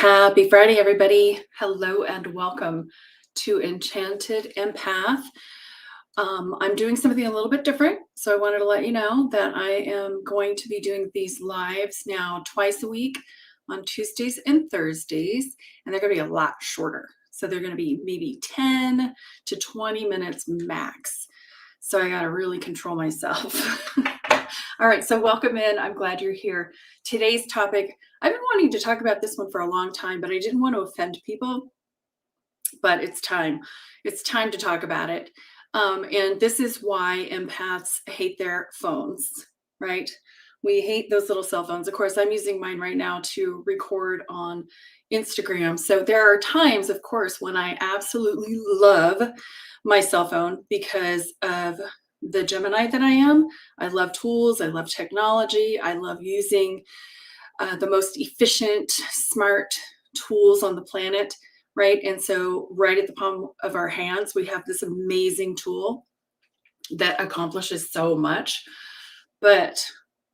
Happy Friday, everybody. Hello and welcome to Enchanted Empath. I'm doing something a little bit different, so I wanted to let you know that I am going to be doing these lives now twice a week on Tuesdays and Thursdays, and they're going to be a lot shorter. So they're going to be maybe 10 to 20 minutes max. So I got to really control myself. All right, so welcome in. I'm glad you're here. Today's topic, I've been wanting to talk about this one for a long time, but I didn't want to offend people. But it's time. It's time to talk about it. And this is why empaths hate their phones, right? We hate those little cell phones. Of course, I'm using mine right now to record on Instagram. So there are times, of course, when I absolutely love my cell phone because of the Gemini that I am. I love tools. I love technology. I love using the most efficient, smart tools on the planet, right? And so right at the palm of our hands, we have this amazing tool that accomplishes so much. But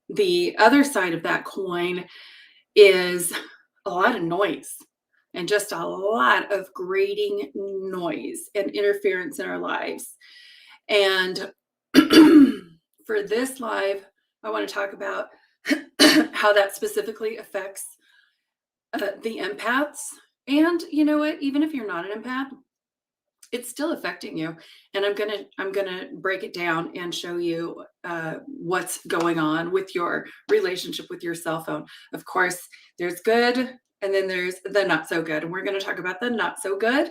the other side of that coin is a lot of noise and just a lot of grating noise and interference in our lives. And for this live, I want to talk about how that specifically affects the empaths. And you know what? Even if you're not an empath, it's still affecting you. And I'm gonna break it down and show you what's going on with your relationship with your cell phone. Of course, there's good, and then there's the not so good. And we're going to talk about the not so good.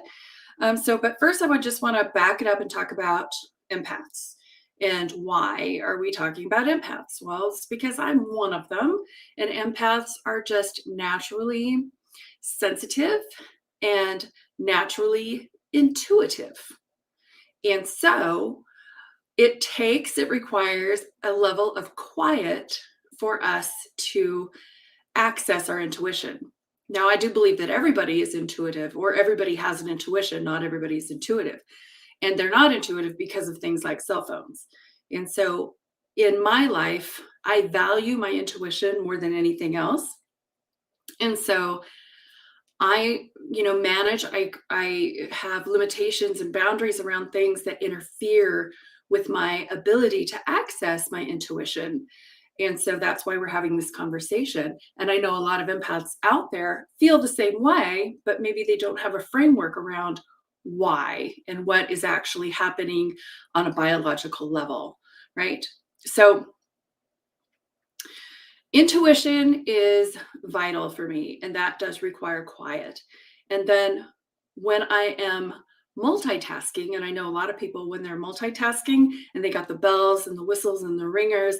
But first, I would just want to back it up and talk about empaths. And why are we talking about empaths? Well, it's because I'm one of them, and empaths are just naturally sensitive and naturally intuitive. And so it requires a level of quiet for us to access our intuition. Now, I do believe that everybody is intuitive, or everybody has an intuition. Not everybody is intuitive. And they're not intuitive because of things like cell phones. And so in my life, I value my intuition more than anything else. And so I have limitations and boundaries around things that interfere with my ability to access my intuition. And so that's why we're having this conversation. And I know a lot of empaths out there feel the same way, but maybe they don't have a framework around why and what is actually happening on a biological level, right? So intuition is vital for me, and that does require quiet. And then when I am multitasking, and I know a lot of people, when they're multitasking and they got the bells and the whistles and the ringers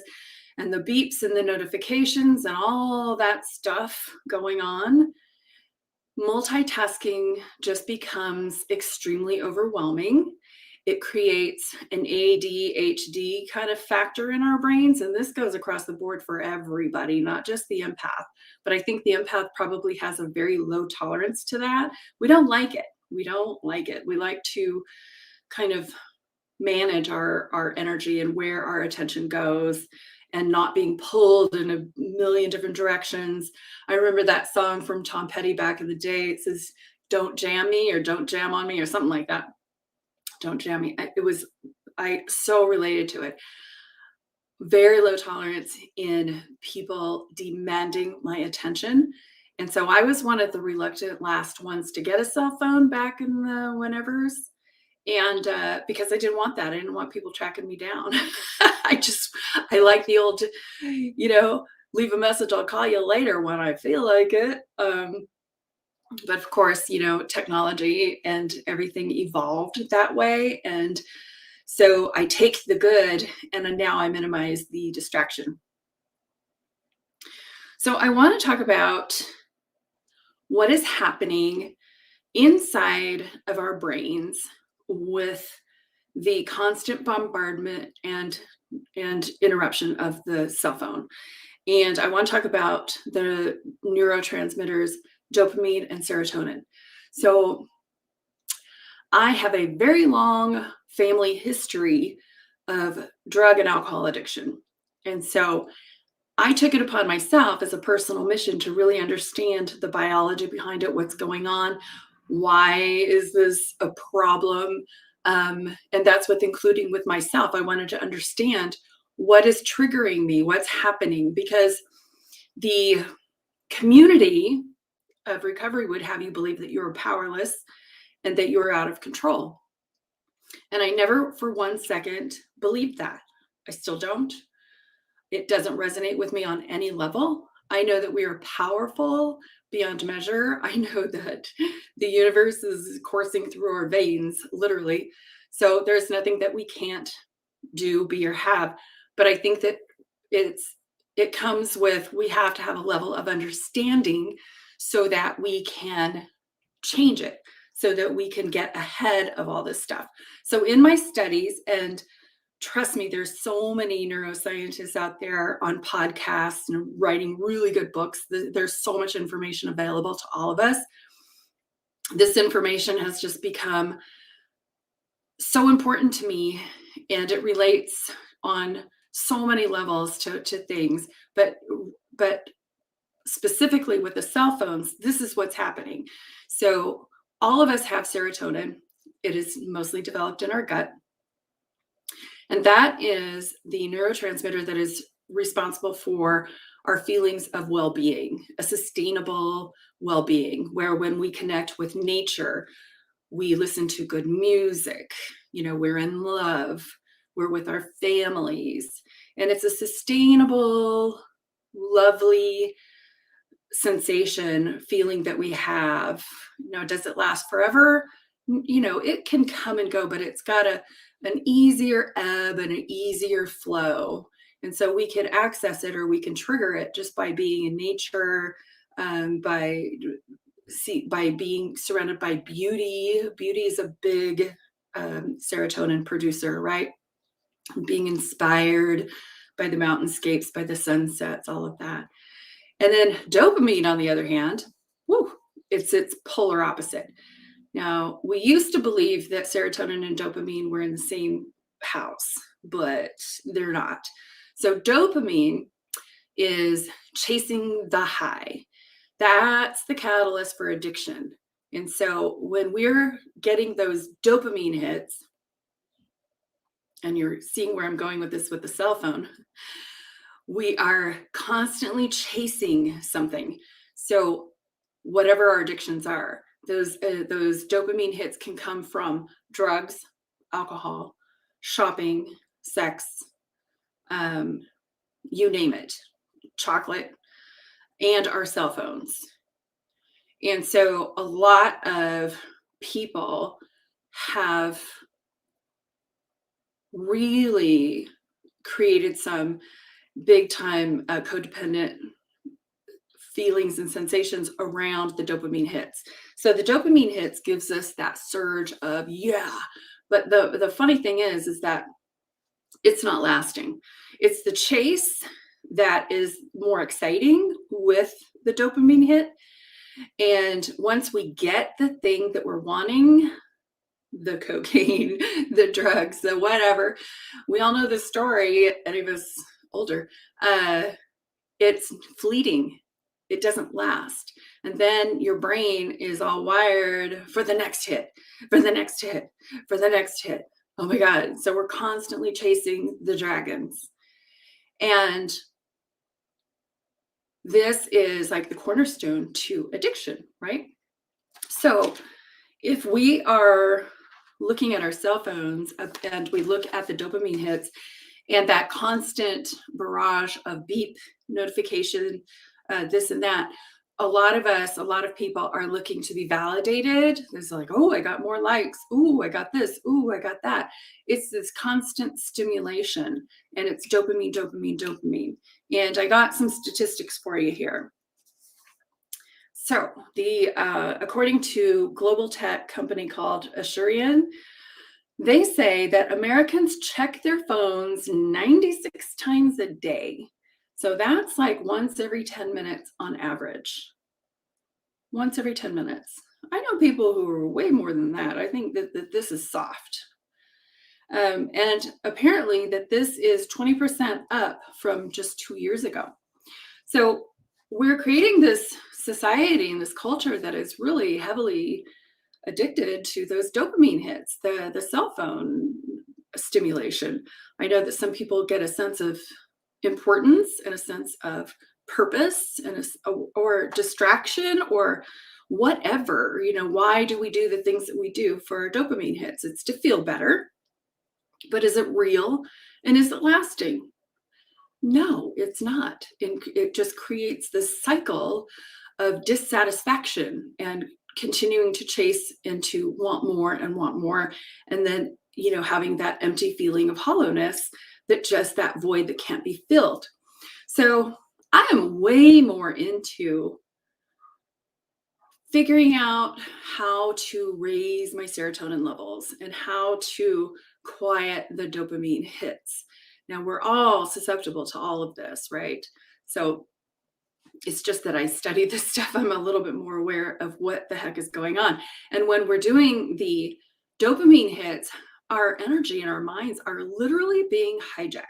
and the beeps and the notifications and all that stuff going on, multitasking just becomes extremely overwhelming. It creates an ADHD kind of factor in our brains. And this goes across the board for everybody, not just the empath. But I think the empath probably has a very low tolerance to that. We don't like it. We don't like it. We like to kind of manage our energy and where our attention goes, and not being pulled in a million different directions. I remember that song from Tom Petty back in the day. It says, "Don't jam me," or "Don't jam on me," or something like that. Don't jam me. I so related to it. Very low tolerance in people demanding my attention. And so I was one of the reluctant last ones to get a cell phone back in the whenevers. And because I didn't want that. I didn't want people tracking me down. I like the old, leave a message, I'll call you later when I feel like it. But of course, technology and everything evolved that way. And so I take the good and now I minimize the distraction. So I want to talk about what is happening inside of our brains with the constant bombardment and interruption of the cell phone. And I want to talk about the neurotransmitters dopamine and serotonin. So I have a very long family history of drug and alcohol addiction. And so I took it upon myself as a personal mission to really understand the biology behind it, what's going on, why is this a problem? And that's with including with myself. I wanted to understand what is triggering me, what's happening, because the community of recovery would have you believe that you're powerless and that you're out of control. And I never for one second believed that. I still don't. It doesn't resonate with me on any level. I know that we are powerful beyond measure. I know that the universe is coursing through our veins, literally. So there's nothing that we can't do, be, or have. But I think that it comes with, we have to have a level of understanding so that we can change it, so that we can get ahead of all this stuff. So in my studies, and trust me, there's so many neuroscientists out there on podcasts and writing really good books. There's so much information available to all of us. This information has just become so important to me, and it relates on so many levels to things. But specifically with the cell phones, this is what's happening. So all of us have serotonin. It is mostly developed in our gut. And that is the neurotransmitter that is responsible for our feelings of well-being, a sustainable well-being, where when we connect with nature, we listen to good music, we're in love, we're with our families, and it's a sustainable, lovely sensation, feeling that we have. Does it last forever? It can come and go, but it's got an easier ebb and an easier flow. And so we can access it, or we can trigger it just by being in nature, by being surrounded by beauty. Beauty is a big serotonin producer, right? Being inspired by the mountainscapes, by the sunsets, all of that. And then dopamine, on the other hand, it's its polar opposite. Now, we used to believe that serotonin and dopamine were in the same house, but they're not. So dopamine is chasing the high. That's the catalyst for addiction. And so when we're getting those dopamine hits, and you're seeing where I'm going with this with the cell phone, we are constantly chasing something. So whatever our addictions are, those dopamine hits can come from drugs, alcohol, shopping, sex, you name it, chocolate, and our cell phones. And so a lot of people have really created some big time codependent feelings and sensations around the dopamine hits. So the dopamine hits gives us that surge of but the funny thing is that it's not lasting. It's the chase that is more exciting with the dopamine hit. And once we get the thing that we're wanting, the cocaine, the drugs, the whatever, we all know the story, any of us older, it's fleeting. It doesn't last. And then your brain is all wired for the next hit, for the next hit, for the next hit. Oh my God. So we're constantly chasing the dragons. And this is like the cornerstone to addiction, right? So if we are looking at our cell phones and we look at the dopamine hits and that constant barrage of beep notification, this and that, a lot of people are looking to be validated. There's like, oh, I got more likes. Ooh, I got this. Ooh, I got that. It's this constant stimulation, and it's dopamine, dopamine, dopamine. And I got some statistics for you here. So according to global tech company called Asurion, they say that Americans check their phones 96 times a day. So that's like once every 10 minutes on average. Once every 10 minutes. I know people who are way more than that. I think that this is soft. And apparently that this is 20% up from just 2 years ago. So we're creating this society and this culture that is really heavily addicted to those dopamine hits, the cell phone stimulation. I know that some people get a sense of importance and a sense of purpose and or distraction or whatever. Why do we do the things that we do for our dopamine hits? It's to feel better, but is it real and is it lasting? No, it's not. And it just creates this cycle of dissatisfaction and continuing to chase and to want more and want more. And then, having that empty feeling of hollowness, that just that void that can't be filled. So I am way more into figuring out how to raise my serotonin levels and how to quiet the dopamine hits. Now, we're all susceptible to all of this, right? So it's just that I study this stuff. I'm a little bit more aware of what the heck is going on. And when we're doing the dopamine hits, our energy and our minds are literally being hijacked.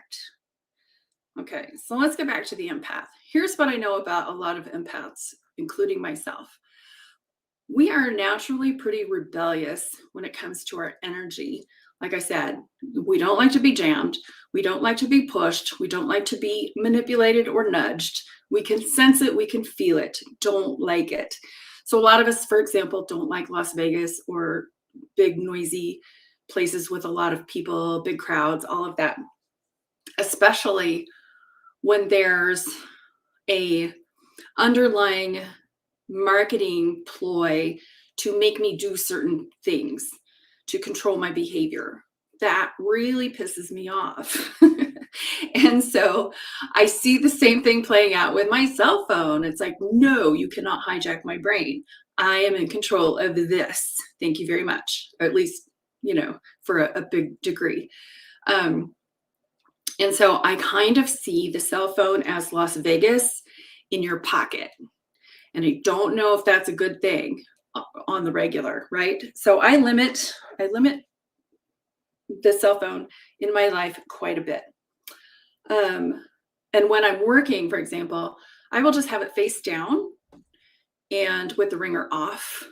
Okay, so let's get back to the empath. Here's what I know about a lot of empaths, including myself. We are naturally pretty rebellious when it comes to our energy. Like I said, we don't like to be jammed. We don't like to be pushed. We don't like to be manipulated or nudged. We can sense it. We can feel it. Don't like it. So a lot of us, for example, don't like Las Vegas or big noisy places with a lot of people, big crowds, all of that, especially when there's a underlying marketing ploy to make me do certain things to control my behavior. That really pisses me off. And so I see the same thing playing out with my cell phone. It's like, no, you cannot hijack my brain. I am in control of this. Thank you very much. Or at least, for a big degree. And so I kind of see the cell phone as Las Vegas in your pocket. And I don't know if that's a good thing on the regular, right? So I limit the cell phone in my life quite a bit. And when I'm working, for example, I will just have it face down and with the ringer off.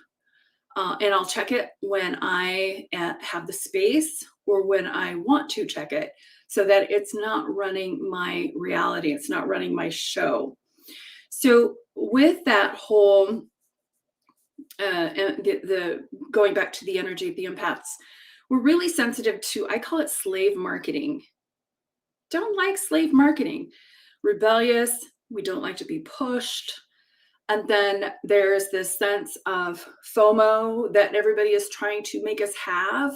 And I'll check it when I have the space or when I want to check it so that it's not running my reality. It's not running my show. So with that whole, and the going back to the energy of the empaths, we're really sensitive to, I call it slave marketing. Don't like slave marketing. Rebellious. We don't like to be pushed. And then there's this sense of FOMO that everybody is trying to make us have.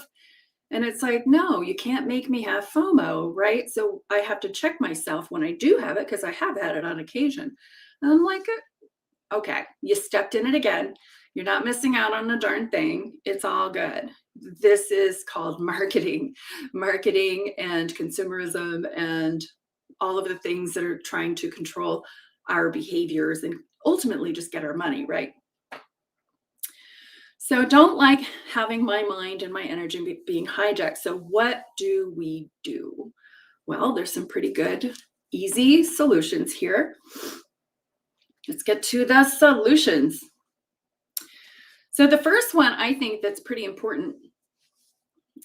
And it's like, no, you can't make me have FOMO, right? So I have to check myself when I do have it because I have had it on occasion. And I'm like, okay, you stepped in it again. You're not missing out on a darn thing. It's all good. This is called marketing and consumerism and all of the things that are trying to control our behaviors and ultimately just get our money, right? So don't like having my mind and my energy being hijacked. So what do we do? Well, there's some pretty good, easy solutions here. Let's get to the solutions. So the first one I think that's pretty important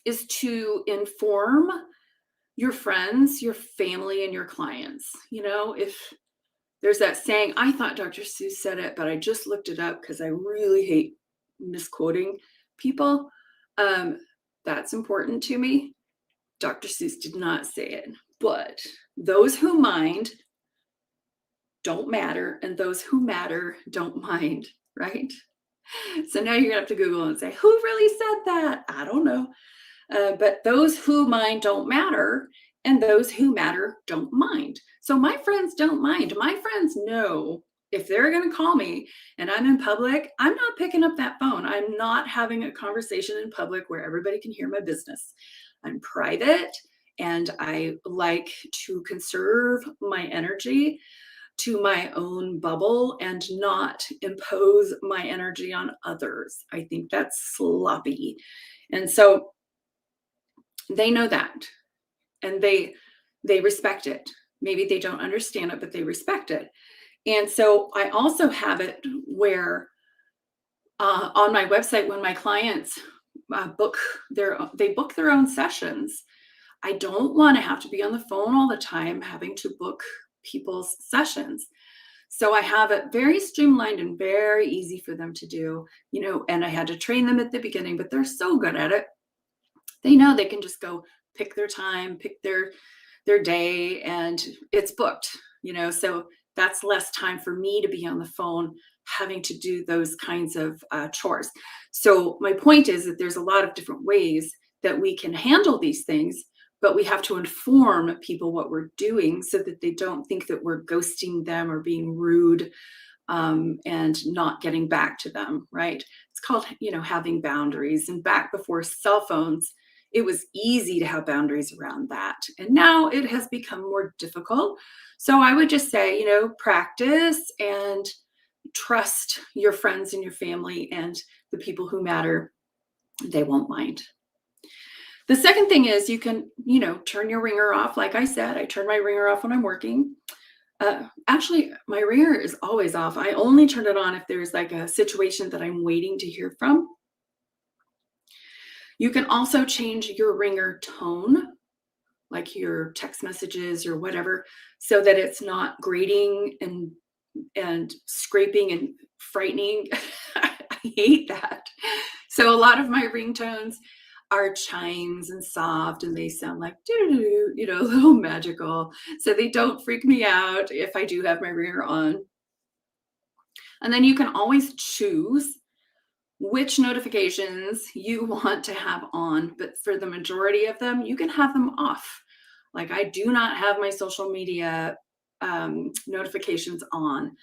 is to inform your friends, your family, and your clients. If there's that saying, I thought Dr. Seuss said it, but I just looked it up because I really hate misquoting people. That's important to me. Dr. Seuss did not say it, but those who mind don't matter, and those who matter don't mind, right? So now you're gonna have to Google and say, who really said that? I don't know. But those who mind don't matter, and those who matter don't mind. So my friends don't mind. My friends know if they're going to call me and I'm in public, I'm not picking up that phone. I'm not having a conversation in public where everybody can hear my business. I'm private and I like to conserve my energy to my own bubble and not impose my energy on others. I think that's sloppy. And so they know that and they respect it. Maybe they don't understand it, but they respect it. And so I also have it where on my website, when my clients they book their own sessions, I don't want to have to be on the phone all the time having to book people's sessions. So I have it very streamlined and very easy for them to do, and I had to train them at the beginning, but they're so good at it. They know they can just go pick their time, pick their day, and it's booked, so that's less time for me to be on the phone having to do those kinds of chores. So my point is that there's a lot of different ways that we can handle these things, but we have to inform people what we're doing so that they don't think that we're ghosting them or being rude, and not getting back to them, right? It's called, having boundaries. And back before cell phones, it was easy to have boundaries around that. And now it has become more difficult. So I would just say, practice and trust your friends and your family and the people who matter. They won't mind. The second thing is you can, turn your ringer off. Like I said, I turn my ringer off when I'm working. Actually, my ringer is always off. I only turn it on if there's like a situation that I'm waiting to hear from. You can also change your ringer tone, like your text messages or whatever, so that it's not grating and scraping and frightening. I hate that. So a lot of my ringtones are chimes and soft, and they sound like doo-doo-doo, a little magical. So they don't freak me out if I do have my ringer on. And then you can always choose which notifications you want to have on, but for the majority of them, you can have them off. Like I do not have my social media notifications on,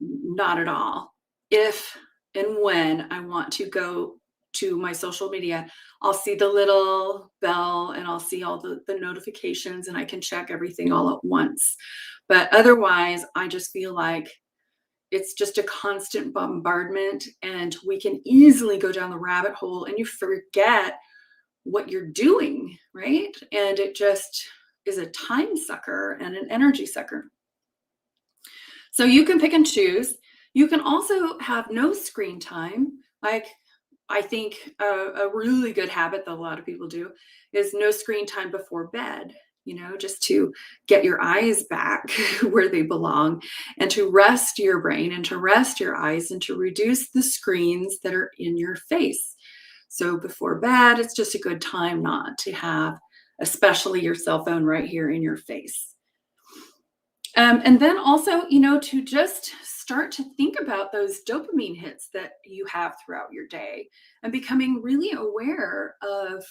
not at all. If and when I want to go to my social media, I'll see the little bell and I'll see all the notifications and I can check everything all at once. But otherwise, I just feel like it's just a constant bombardment and we can easily go down the rabbit hole and you forget what you're doing, right? And it just is a time sucker and an energy sucker. So you can pick and choose. You can also have no screen time. Like I think a really good habit that a lot of people do is no screen time before bed, just to get your eyes back where they belong and to rest your brain and to rest your eyes and to reduce the screens that are in your face. So before bed, it's just a good time not to have, especially your cell phone right here in your face. And then also, to just start to think about those dopamine hits that you have throughout your day and becoming really aware of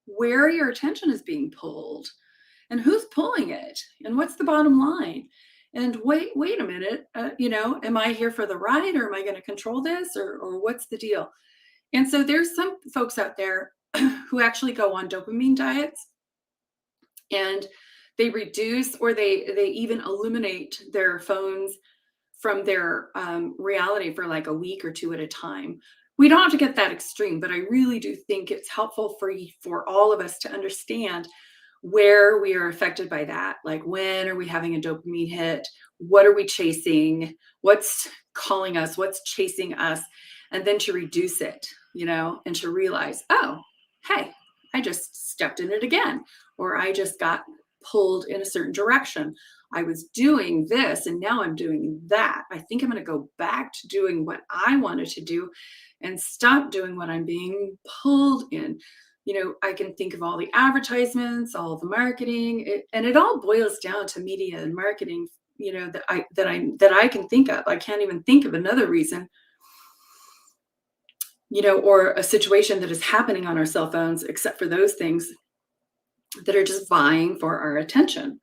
where your attention is being pulled and who's pulling it and what's the bottom line. And wait a minute, am I here for the ride or am I going to control this or what's the deal? And so there's some folks out there who actually go on dopamine diets and they reduce or they even eliminate their phones from their reality for like a week or two at a time. We don't have to get that extreme, but I really do think it's helpful for all of us to understand where we are affected by that. Like when are we having a dopamine hit? What are we chasing? What's calling us? What's chasing us? And then to reduce it, and to realize, oh, hey, I just stepped in it again, or I just got pulled in a certain direction. I was doing this and now I'm doing that. I think I'm going to go back to doing what I wanted to do and stop doing what I'm being pulled in. I can think of all the advertisements, all the marketing, and it all boils down to media and marketing, that I can think of. I can't even think of another reason, or a situation that is happening on our cell phones, except for those things that are just vying for our attention.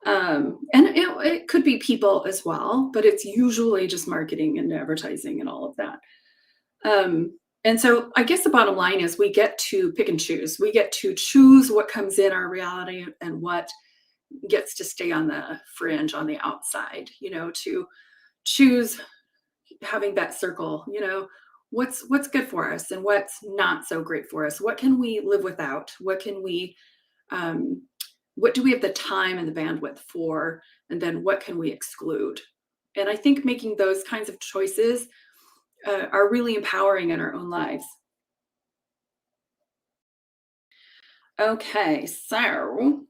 And it could be people as well, but it's usually just marketing and advertising and all of that. And so I guess the bottom line is we get to pick and choose. We get to choose what comes in our reality and what gets to stay on the fringe, on the outside, to choose having that circle, what's good for us and what's not so great for us. What can we live without? What can we, what do we have the time and the bandwidth for? And then what can we exclude? And I think making those kinds of choices are really empowering in our own lives. Okay, so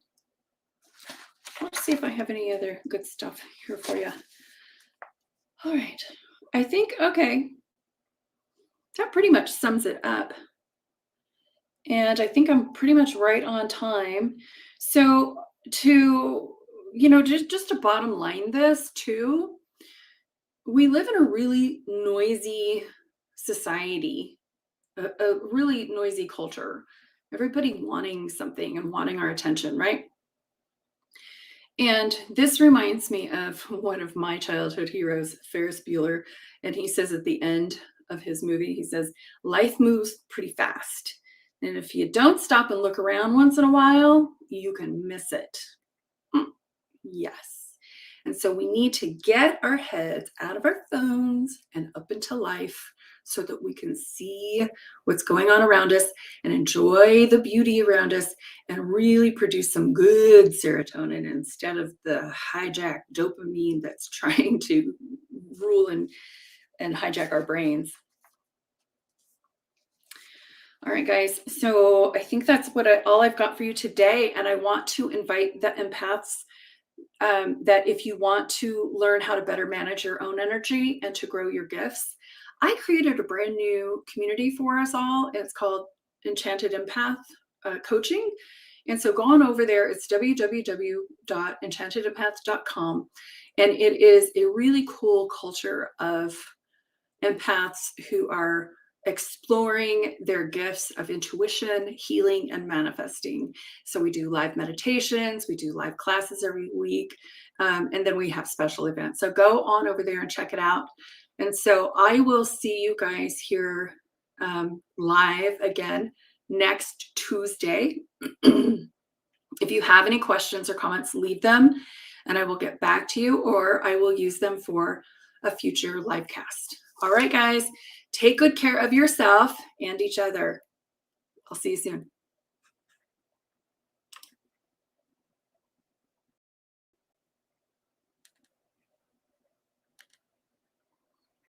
let's see if I have any other good stuff here for you. All right. I think, okay, that pretty much sums it up. And I think I'm pretty much right on time. So to, just to bottom line this too, we live in a really noisy society, a really noisy culture. Everybody wanting something and wanting our attention, right? And this reminds me of one of my childhood heroes, Ferris Bueller. And he says at the end of his movie, he says, life moves pretty fast. And if you don't stop and look around once in a while, you can miss it. Yes. And so we need to get our heads out of our phones and up into life so that we can see what's going on around us and enjoy the beauty around us and really produce some good serotonin instead of the hijacked dopamine that's trying to rule and hijack our brains. All right, guys. So I think that's all I've got for you today. And I want to invite the empaths that if you want to learn how to better manage your own energy and to grow your gifts, I created a brand new community for us all. It's called Enchanted Empath Coaching. And so go on over there. It's www.enchantedempath.com. And it is a really cool culture of empaths who are exploring their gifts of intuition, healing, and manifesting. So we do live meditations, we do live classes every week, and then we have special events. So go on over there and check it out. And so I will see you guys here live again next Tuesday. If you have any questions or comments, leave them and I will get back to you, or I will use them for a future live cast. All right, guys, take good care of yourself and each other. I'll see you soon.